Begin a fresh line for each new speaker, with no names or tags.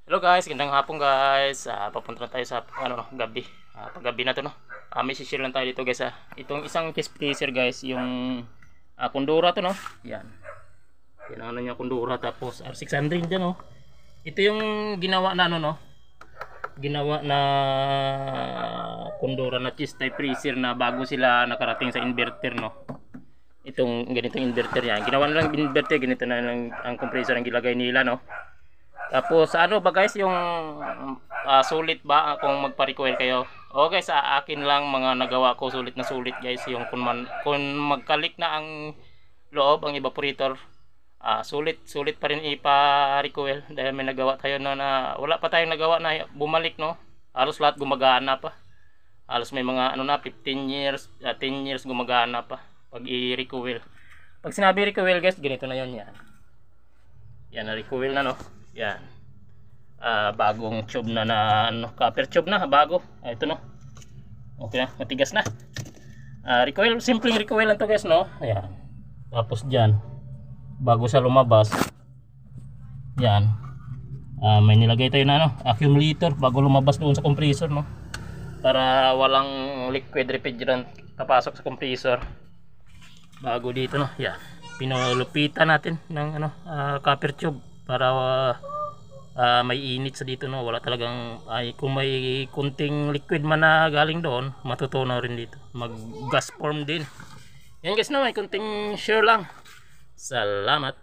Hello guys, gandang hapon guys. Papunta na tayo sa gabi. Paggabi na to no. May share lang tayo dito guys. Itong isang fish freezer guys, yung kundura to no. Yan. Yan ang ano niya kundura, tapos R600 yan no. Ito yung ginawa na ano no. Ginawa na kundura na cheese type freezer na bago sila nakarating sa inverter no. Itong ganitong inverter yan. Ginawa na lang inverter, ganito na lang ang compressor ang gilagay nila no. Tapos ano ba guys yung sulit ba kung magpa-require kayo? Okay, sa akin lang mga nagawa ko sulit na sulit guys, yung kung magkalik na ang loob ang evaporator, sulit pa rin ipa-recoil dahil may nagawa tayo na wala pa tayong nagawa na bumalik no. Halos lahat gumagana pa. Halos may mga 15 years, 10 years gumagana pa pag i-recoil. Pag sinabi recoil guys, ganito na 'yon yan. Yan na recoil na no. Yan. Bagong tube na copper tube na, bago. Ito no. Okay na, matigas na. Recoil, simpleng recoil lang to guys no. Ayan. Tapos diyan, bago sa lumabas, yan. May nilagay tayo na accumulator bago lumabas doon sa compressor no. Para walang liquid refrigerant papasok sa compressor. Bago dito no. Yan. Pinulupitan natin ng copper tube para may init sa dito no. Wala talagang kung may kunting liquid man na galing doon, matutunaw rin dito, mag gas form din yan guys no. May kunting share lang. Salamat.